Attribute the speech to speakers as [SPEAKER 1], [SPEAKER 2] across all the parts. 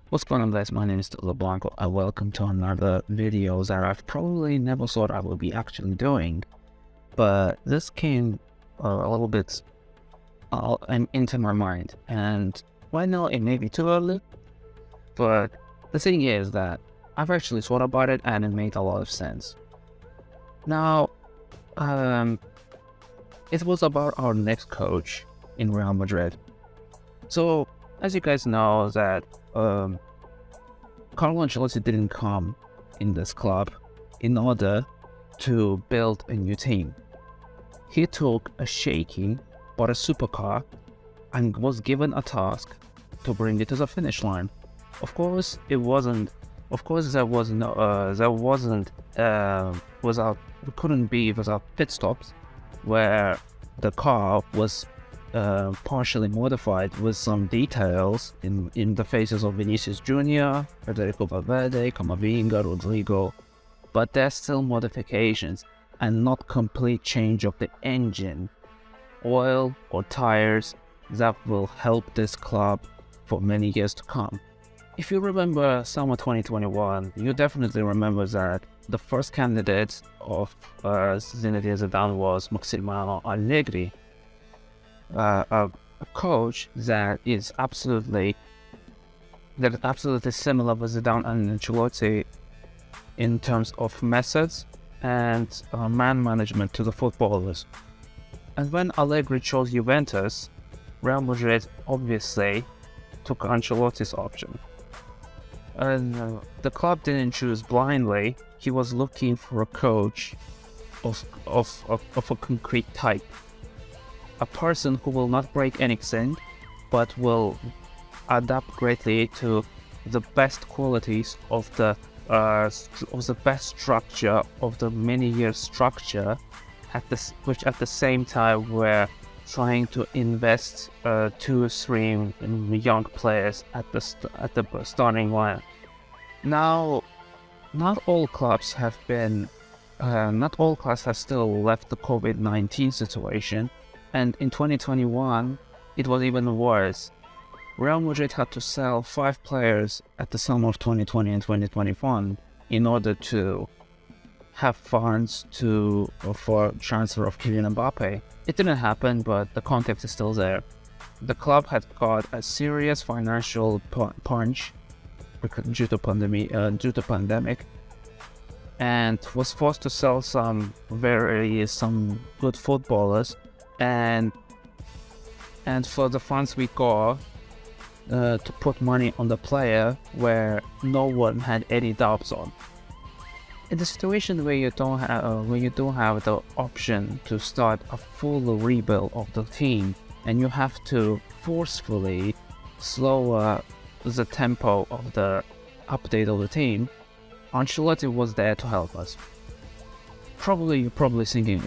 [SPEAKER 1] What's going on, guys? My name is Blanco. Welcome to another video that I've probably never thought I would be actually doing, but this came a little bit into my mind, and right now it may be too early, but the thing is that I've actually thought about it and it made a lot of sense. Now, it was about our next coach in Real Madrid. So, as you guys know that Carlo Ancelotti didn't come in this club in order to build a new team. He took a shaky but a supercar and was given a task to bring it to the finish line. Of course, it wasn't. Of course, there was no. There wasn't. Without. We couldn't be without pit stops, where the car was partially modified with some details in the faces of Vinicius Jr., Federico Valverde, Camavinga, Rodrigo, but there's still modifications and not complete change of the engine, oil or tires that will help this club for many years to come. If you remember summer 2021, you definitely remember that the first candidate of Zinedine Zidane was Massimiliano Allegri, a coach that is absolutely similar with Zidane and Ancelotti in terms of methods and man management to the footballers. And when Allegri chose Juventus, Real Madrid obviously took Ancelotti's option. And the club didn't choose blindly. He was looking for a coach of a concrete type. A person who will not break anything, but will adapt greatly to the best qualities of the best structure of the many-year structure, which at the same time we're trying to invest 2 or 3 young players at the starting line. Now, not all clubs have still left the COVID-19 situation. And in 2021, it was even worse. Real Madrid had to sell 5 players at the summer of 2020 and 2021 in order to have funds for transfer of Kylian Mbappe. It didn't happen, but the context is still there. The club had got a serious financial punch due to pandemic, and was forced to sell some good footballers. And for the funds we got to put money on the player where no one had any doubts on. In the situation where you don't have the option to start a full rebuild of the team, and you have to forcefully slow the tempo of the update of the team, Ancelotti was there to help us. You're probably thinking,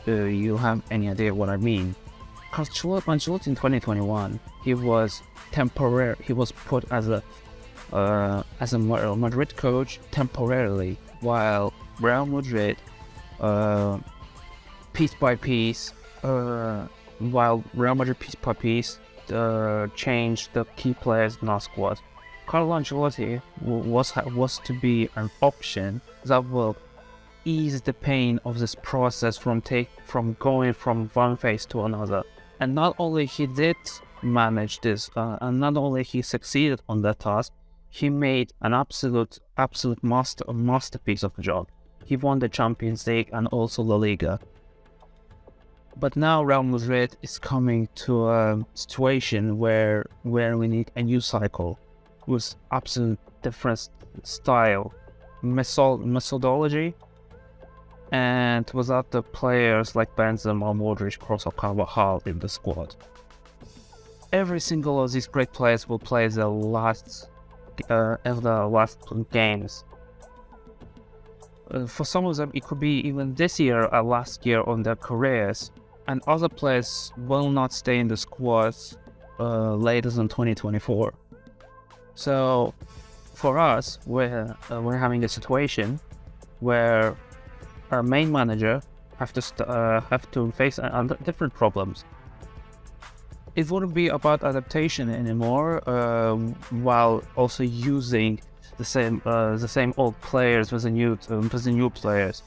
[SPEAKER 1] you have any idea what I mean? Ancelotti in 2021, he was put as a Madrid coach temporarily, while Real Madrid, piece by piece, changed the key players in our squad. Carlo Ancelotti was to be an option that will ease the pain of this process from going from one phase to another. And not only he did manage this, and not only he succeeded on that task, he made an absolute masterpiece of the job. He won the Champions League and also La Liga. But now Real Madrid is coming to a situation where we need a new cycle with absolute different style, methodology, and without the players like Benzema, Modric, Kroos or Carvajal in the squad. Every single of these great players will play the last games. For some of them, it could be even this year or last year on their careers, and other players will not stay in the squad later than 2024. So, for us, we're having a situation where our main manager have to face different problems. it wouldn't be about adaptation anymore, while also using the same old players with the new players,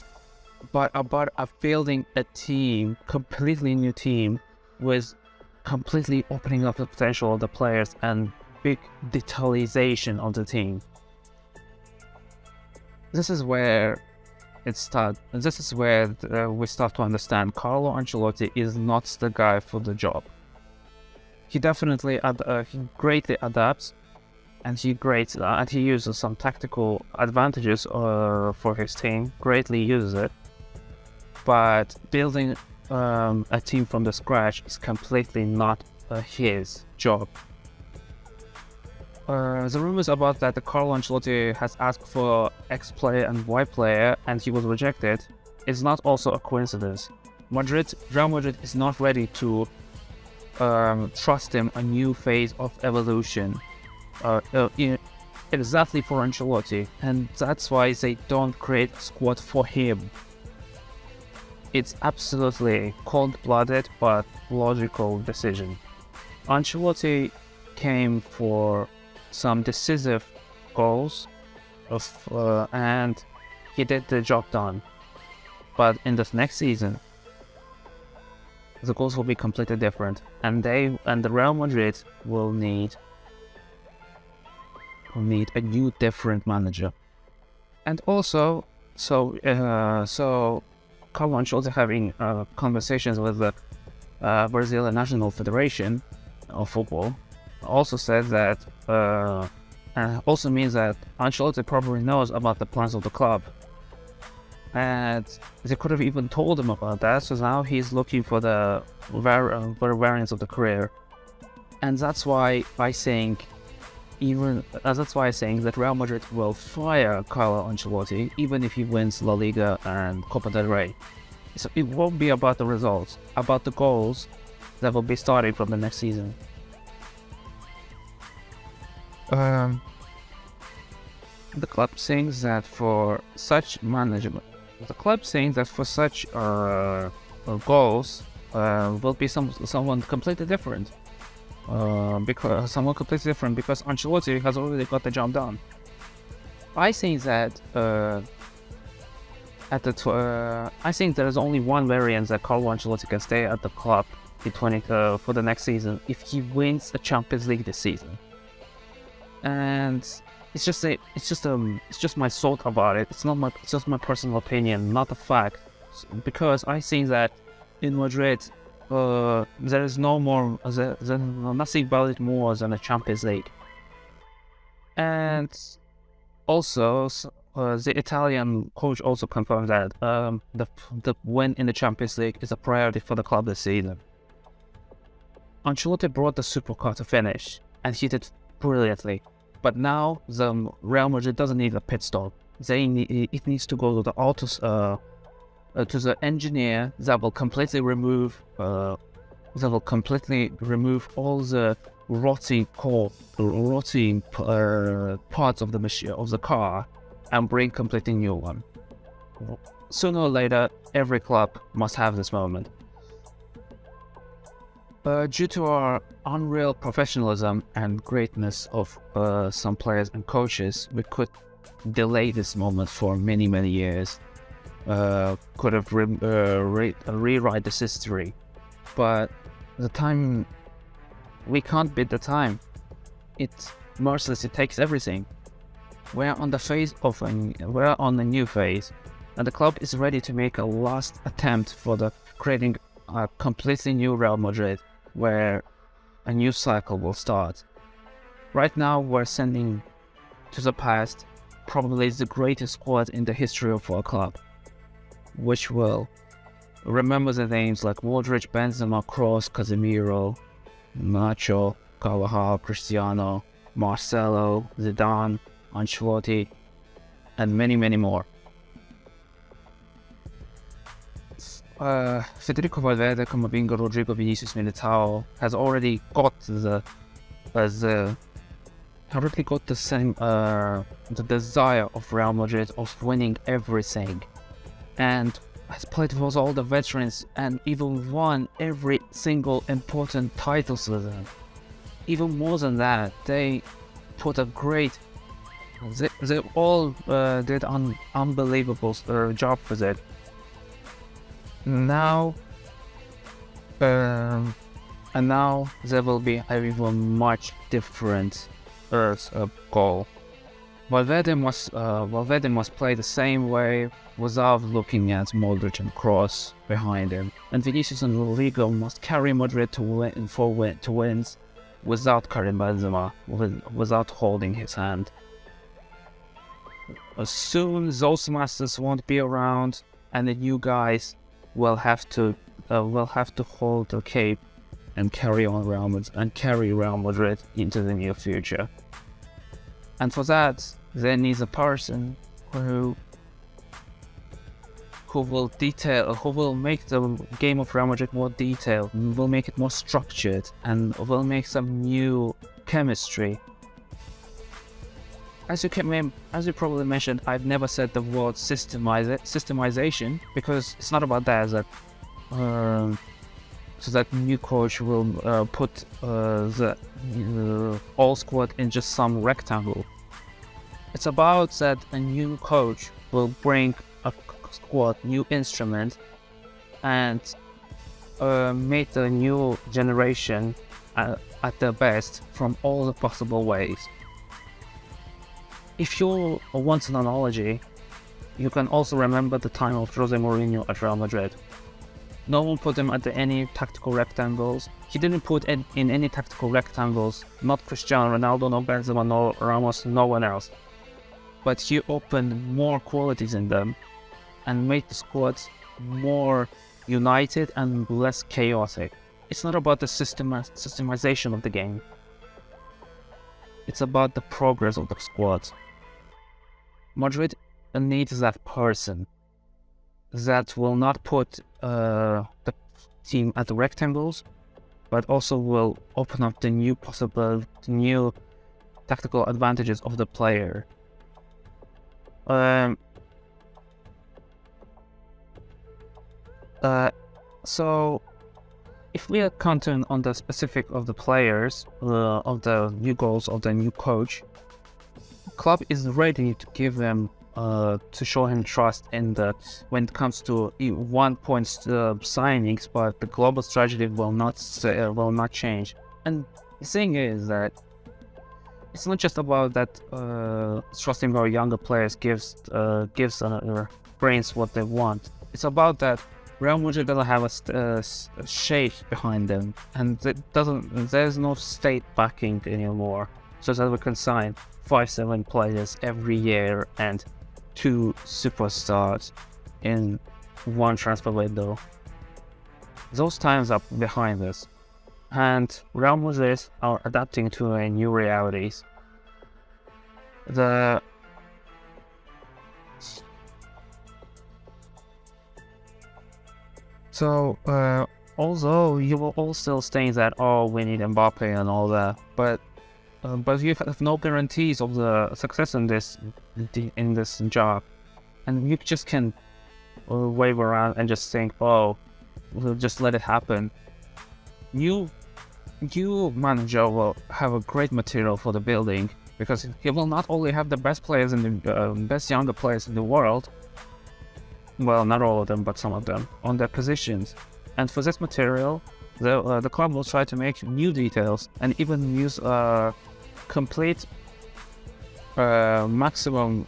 [SPEAKER 1] but about building a team, completely new team, with completely opening up the potential of the players and big detailing of the team. This is where we start to understand Carlo Ancelotti is not the guy for the job. He definitely he greatly adapts, and he uses some tactical advantages for his team. Greatly uses it, but building a team from the scratch is completely not his job. The rumors about that the Carlo Ancelotti has asked for X player and Y player and he was rejected is not also a coincidence. Real Madrid is not ready to trust him a new phase of evolution exactly for Ancelotti, and that's why they don't create a squad for him. It's absolutely cold-blooded but logical decision. Ancelotti came for some decisive goals and he did the job done. But in this next season, the goals will be completely different, and the Real Madrid will need a new, different manager. And also, so Carlo Ancelotti having conversations with the Brazilian National Federation of Football also said that also means that Ancelotti probably knows about the plans of the club, and they could have even told him about that. So now he's looking for the variance of the career, and that's why I think that Real Madrid will fire Carlo Ancelotti even if he wins La Liga and Copa del Rey. So it won't be about the results, about the goals that will be starting from the next season. The club thinks that for such management, goals will be someone completely different. Because Ancelotti has already got the job done. I think that I think there is only one variant that Carlo Ancelotti can stay at the club for the next season if he wins the Champions League this season. And it's just my thought about it. It's just my personal opinion, not a fact. Because I think that in Madrid, there is nothing valid more than a Champions League. And also, the Italian coach also confirmed that the win in the Champions League is a priority for the club this season. Ancelotti brought the supercar to finish, and he did brilliantly. But now the Real Madrid doesn't need a pit stop. It needs to go to the to the engineer that will completely remove all the rotting parts of the machine of the car and bring completely new one. Sooner or later, every club must have this moment. Due to our unreal professionalism and greatness of some players and coaches, we could delay this moment for many years. Could have rewrite this history, but the time, we can't beat the time. It's merciless. It takes everything. We're on a new phase, and the club is ready to make a last attempt for creating a completely new Real Madrid, where a new cycle will start. Right now, we're sending to the past probably the greatest squad in the history of our club, which will remember the names like Modric, Benzema, Kroos, Casemiro, Nacho, Carvajal, Cristiano, Marcelo, Zidane, Ancelotti, and many more. Federico Valverde, Camavinga, Rodrigo, Vinicius, Militao has already got the same the desire of Real Madrid of winning everything, and has played with all the veterans and even won every single important titles with them. Even more than that, they put a great. They all did an unbelievable job with it. Now, and now there will be an even much different goal. Valverde must play the same way without looking at Modric and Kroos behind him, and Vinicius and Rodrigo must carry Madrid to wins without Karim Benzema, without holding his hand. Soon those masters won't be around, and the new guys will have to hold the cape and carry Real Madrid into the near future. And for that, there needs a person who will make the game of Real Madrid more detailed, will make it more structured, and will make some new chemistry. As you probably mentioned, I've never said the word systemization, because it's not about that. So that new coach will put the all squad in just some rectangle. It's about that a new coach will bring a squad, new instrument, and make the new generation at their best from all the possible ways. If you want an analogy, you can also remember the time of Jose Mourinho at Real Madrid. No one put him at any tactical rectangles. He didn't put in any tactical rectangles, not Cristiano Ronaldo, no Benzema, no Ramos, no one else. But he opened more qualities in them and made the squads more united and less chaotic. It's not about the systemization of the game. It's about the progress of the squad. Madrid needs that person that will not put the team at the rectangles, but also will open up the new tactical advantages of the player. So, if we are counting on the specific of the players, of the new goals of the new coach, club is ready to give them to show him trust when it comes to 1 point signings, but the global strategy will not change. And the thing is that it's not just about that trusting our younger players gives brains what they want. It's about that Real Madrid doesn't have a shape behind them, and there's no state backing anymore, so that we can sign 5-7 players every year and 2 superstars in one transfer window. Those times are behind us, and Real Madrid are adapting to a new realities. Although you will all still say that, oh, we need Mbappe and all that, but you have no guarantees of the success in this job, and you just can wave around and just think, oh, we'll just let it happen. You manager will have a great material for the building, because he will not only have the best players and the best younger players in the world, well, not all of them, but some of them, on their positions. And for this material, the club will try to make new details and even use complete maximum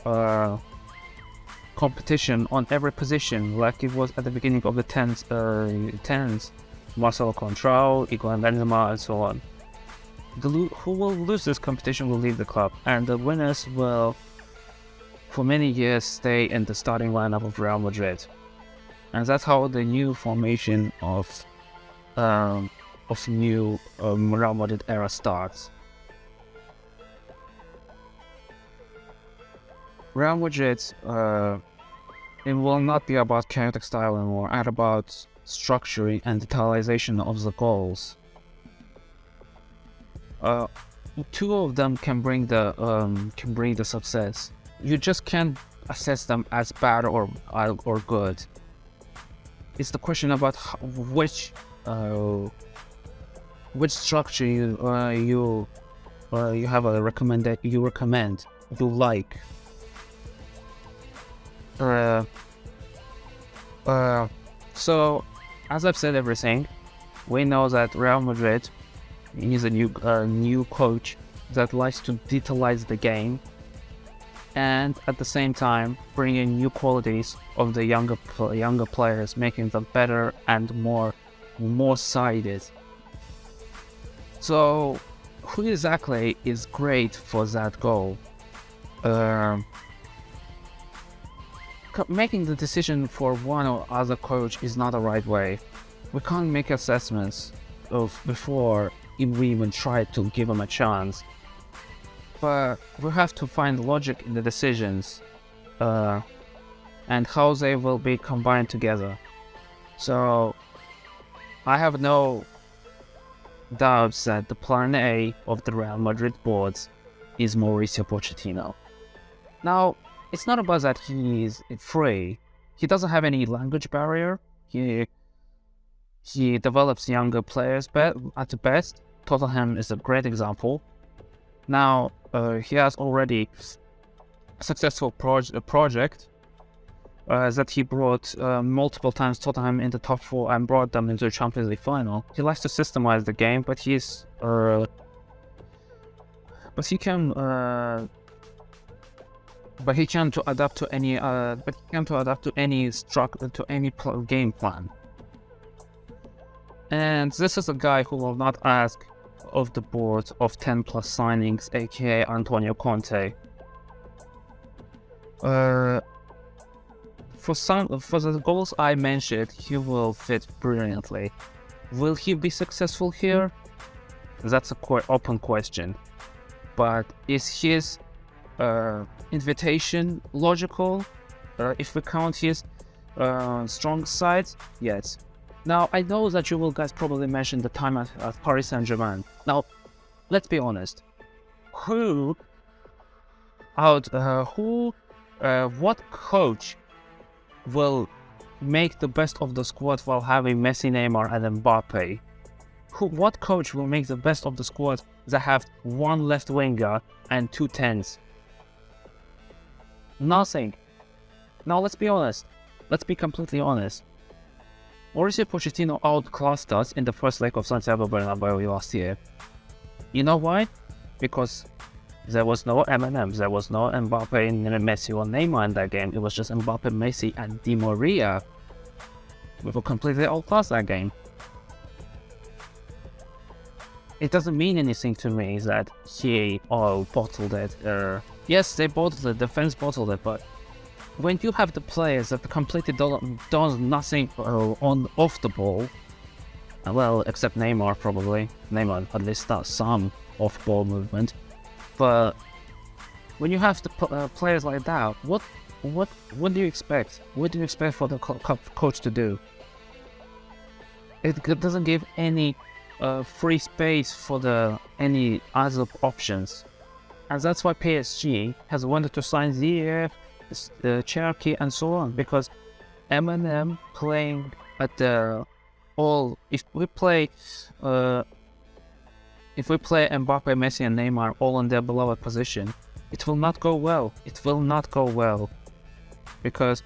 [SPEAKER 1] competition on every position, like it was at the beginning of the tens, Marcelo Contrao, Iguain Benzema, and so on. Who will lose this competition will leave the club, and the winners will, for many years, stay in the starting lineup of Real Madrid. And that's how the new formation of new Real Madrid era starts. Real Madrid, it will not be about chaotic style anymore, and about structuring and detalization of the goals. 2 of them can bring the success. You just can't assess them as bad or good. it's the question about which structure you have a recommend you like. So as I've said everything, we know that Real Madrid is a new coach that likes to detailize the game, and at the same time bring in new qualities of the younger players, making them better and more sided. So who exactly is great for that goal? Making the decision for one or other coach is not the right way. We can't make assessments of before we even try to give them a chance. But we have to find logic in the decisions and how they will be combined together. So I have no doubts that the plan A of the Real Madrid boards is Mauricio Pochettino. Now, it's not about that he is free. He doesn't have any language barrier. He develops younger players at the best. Tottenham is a great example. Now, he has already a successful project that he brought multiple times Tottenham into top 4 and brought them into the Champions League final. He likes to systemize the game, but he can to adapt to any game plan. And this is a guy who will not ask of the board of 10 plus signings, aka Antonio Conte. For the goals I mentioned, he will fit brilliantly. Will he be successful here? That's a open question. But is his invitation logical? If we count his strong sides, yes. Now, I know that you will guys probably mention the time at Paris Saint-Germain. Now, let's be honest. What coach will make the best of the squad while having Messi, Neymar, and Mbappe? What coach will make the best of the squad that have one left winger and 2 10s? Nothing. Now, let's be honest. Let's be completely honest. Mauricio Pochettino outclassed us in the first leg of Santiago Bernabeu last year. You know why? Because there was no M&M, there was no Mbappe, Messi or Neymar in that game. It was just Mbappe, Messi and Di Maria. We were completely outclassed that game. It doesn't mean anything to me that he bottled it. Yes, they bottled it, defense bottled it, but when you have the players that completely does nothing off the ball, well, except Neymar probably. Neymar at least does some off-ball movement. But when you have the players like that, what do you expect? What do you expect for the coach to do? It doesn't give any free space for any other options, and that's why PSG has wanted to sign Ziyech, Cherki, and so on, because M&M playing at the if we play Mbappe, Messi and Neymar all in their beloved position, it will not go well. It will not go well. Because,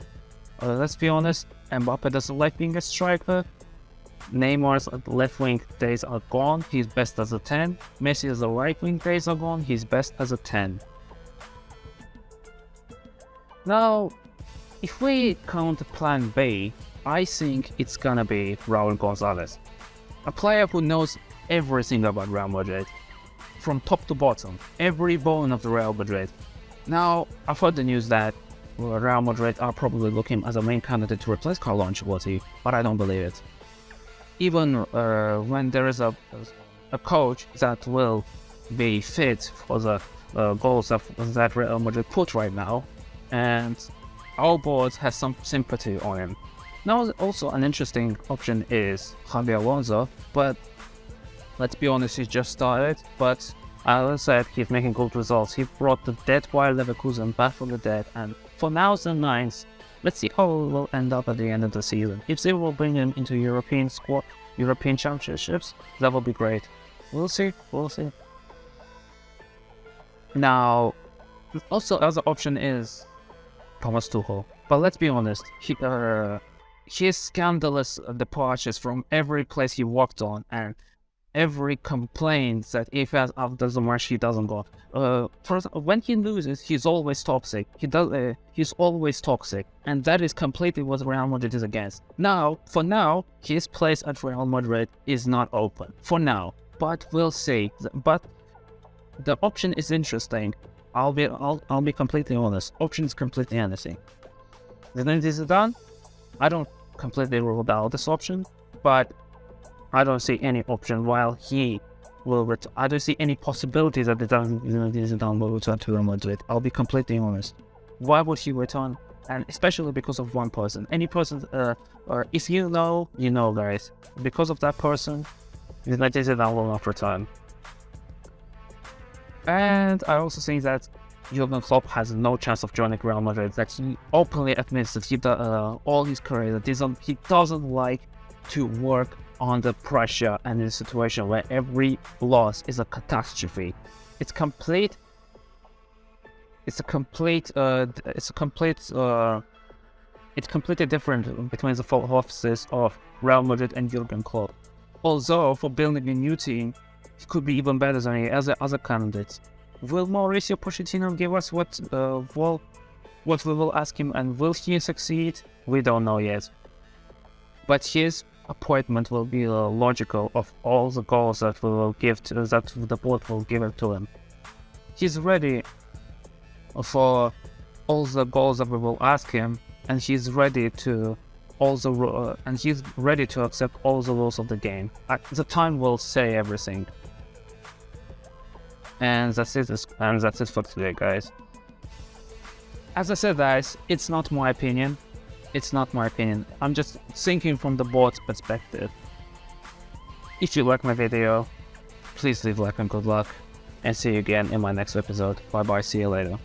[SPEAKER 1] let's be honest, Mbappe doesn't like being a striker. Neymar's left wing days are gone, he's best as a 10. Messi's right wing days are gone, he's best as a 10. Now, if we count plan B, I think it's gonna be Raul Gonzalez. A player who knows everything about Real Madrid, from top to bottom, every bone of the Real Madrid. Now, I've heard the news that Real Madrid are probably looking as a main candidate to replace Carlo Ancelotti, but I don't believe it. Even when there is a coach that will be fit for the goals that Real Madrid put right now, and our board has some sympathy on him. Now, also an interesting option is Javi Alonso, but let's be honest, he just started, but as I said, he's making good results. He brought the dead Bayer Leverkusen back from the dead, and for now the 9th, Let's see how it will end up at the end of the season. If they will bring him into European squad, European championships, that will be great. We'll see. Now, also other option is Thomas Tuchel. But let's be honest, his scandalous departures from every place he walked on, and every complaint that if he has after the match he doesn't go. When he loses, he's always toxic. He's always toxic, and that is completely what Real Madrid is against. For now, his place at Real Madrid is not open. For now, but we'll see. But the option is interesting. I'll be completely honest. Option is completely anything. Zinedine Zidane, I don't completely rule out this option, but I don't see any option while he will return. I don't see any possibilities that Zidane will return to Real Madrid. I'll be completely honest. Why would he return? And especially because of one person. Any person, or if you know, guys. Because of that person, Zidane will not return. And I also think that Jurgen Klopp has no chance of joining Real Madrid. That he openly admits that he all his career that he doesn't like to work under pressure and in a situation where every loss is a catastrophe. It's completely different between the four offices of Real Madrid and Jurgen Klopp. Although for building a new team, he could be even better than any other candidates. Will Mauricio Pochettino give us what we will ask him, and will he succeed? We don't know yet. But his appointment will be logical of all the goals that we will give that the board will give it to him. He's ready for all the goals that we will ask him, and he's ready to accept all the rules of the game. The time will say everything. And that's it for today, guys. As I said, guys, it's not my opinion. I'm just thinking from the board's perspective. If you like my video, please leave a like and good luck. And see you again in my next episode. Bye bye, see you later.